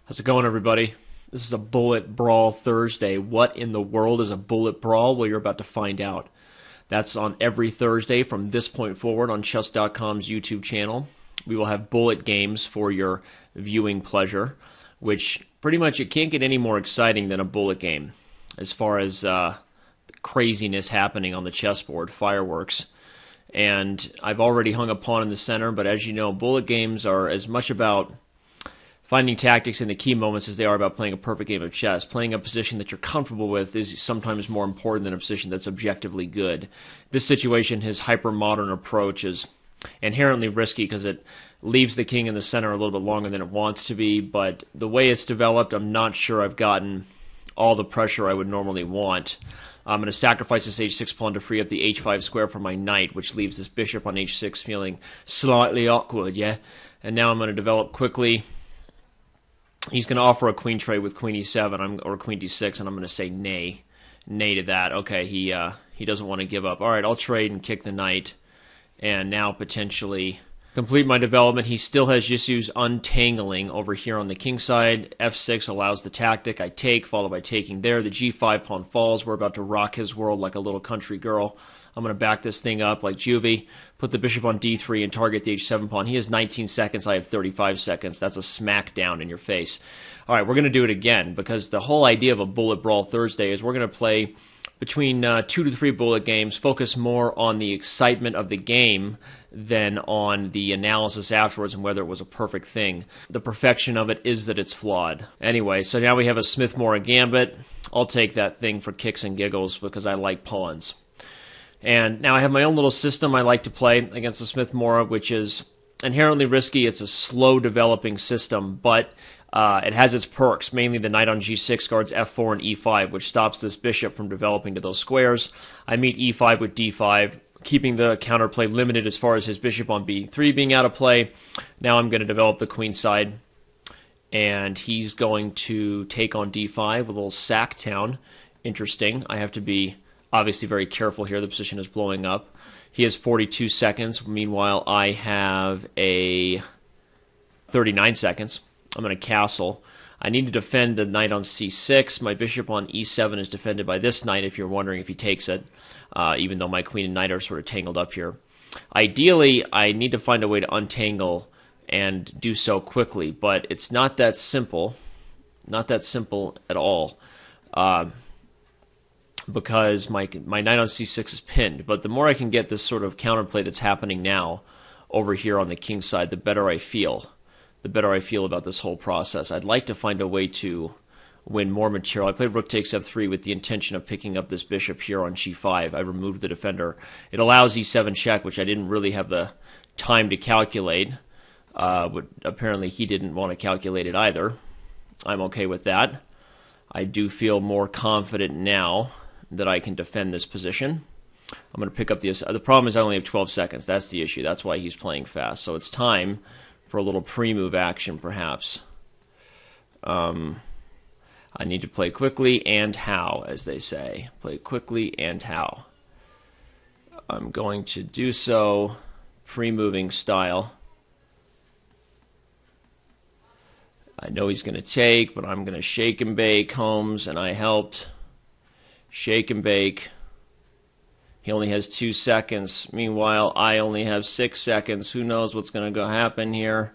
How's it going, everybody? This is a Bullet Brawl Thursday. What in the world is a Bullet Brawl? Well, you're about to find out. That's on every Thursday from this point forward on Chess.com's YouTube channel. We will have bullet games for your viewing pleasure, which pretty much it can't get any more exciting than a bullet game as far as craziness happening on the chessboard, fireworks. And I've already hung a pawn in the center, but as you know, bullet games are as much about finding tactics in the key moments as they are about playing a perfect game of chess. Playing a position that you're comfortable with is sometimes more important than a position that's objectively good. This situation, his hyper-modern approach, is inherently risky because it leaves the king in the center a little bit longer than it wants to be, but the way it's developed, I'm not sure I've gotten all the pressure I would normally want. I'm going to sacrifice this h6 pawn to free up the h5 square for my knight, which leaves this bishop on h6 feeling slightly awkward, yeah? And now I'm going to develop quickly. He's going to offer a queen trade with queen e7 or queen d6, and I'm going to say nay. Nay to that. Okay, he doesn't want to give up. All right, I'll trade and kick the knight, and now potentially complete my development. He still has issues untangling over here on the king side. f6 allows the tactic. I take, followed by taking there. The g5 pawn falls. We're about to rock his world like a little country girl. I'm going to back this thing up like Juvie, put the bishop on d3 and target the h7 pawn. He has 19 seconds. I have 35 seconds. That's a smackdown in your face. All right, we're going to do it again because the whole idea of a Bullet Brawl Thursday is we're going to play between 2 to 3 bullet games, focus more on the excitement of the game than on the analysis afterwards and whether it was a perfect thing. The perfection of it is that it's flawed. Anyway, so now we have a Smith-Morra gambit. I'll take that thing for kicks and giggles because I like pawns. And now I have my own little system I like to play against the Smith-Morra, which is inherently risky. It's a slow-developing system, but it has its perks, mainly the knight on g6 guards f4 and e5, which stops this bishop from developing to those squares. I meet e5 with d5, keeping the counterplay limited as far as his bishop on b3 being out of play. Now I'm going to develop the queen side, and he's going to take on d5 with a little sack town. Interesting. I have to be obviously very careful here. The position is blowing up. He has 42 seconds. Meanwhile, I have a 39 seconds. I'm going to castle. I need to defend the knight on c6. My bishop on e7 is defended by this knight, if you're wondering if he takes it, even though my queen and knight are sort of tangled up here. Ideally, I need to find a way to untangle and do so quickly, but it's not that simple. Not that simple at all. Because my knight on c6 is pinned. But the more I can get this sort of counterplay that's happening now over here on the king side, the better I feel. The better I feel about this whole process. I'd like to find a way to win more material. I played rook takes f3 with the intention of picking up this bishop here on g5. I removed the defender. It allows e7 check, which I didn't really have the time to calculate. But apparently he didn't want to calculate it either. I'm okay with that. I do feel more confident now that I can defend this position. I'm going to pick up the problem is I only have 12 seconds. That's the issue. That's why he's playing fast. So it's time for a little pre-move action, perhaps. I need to play quickly and how, as they say. Play quickly and how. I'm going to do so pre-moving style. I know he's going to take, but I'm going to shake and bake Holmes, and I helped. Shake and bake. He only has 2 seconds. Meanwhile, I only have 6 seconds. Who knows what's going to happen here?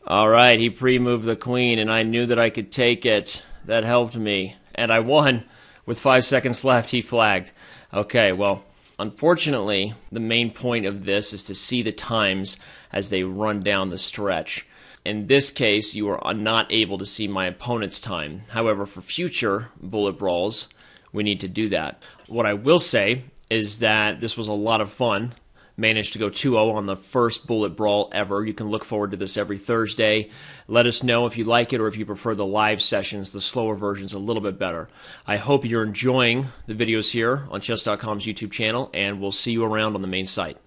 All right, he pre-moved the queen, and I knew that I could take it. That helped me. And I won. With 5 seconds left, he flagged. Okay, well, unfortunately, the main point of this is to see the times as they run down the stretch. In this case, you are not able to see my opponent's time. However, for future bullet brawls, we need to do that. What I will say is that this was a lot of fun. Managed to go 2-0 on the first bullet brawl ever. You can look forward to this every Thursday. Let us know if you like it or if you prefer the live sessions. The slower version's a little bit better. I hope you're enjoying the videos here on Chess.com's YouTube channel, and we'll see you around on the main site.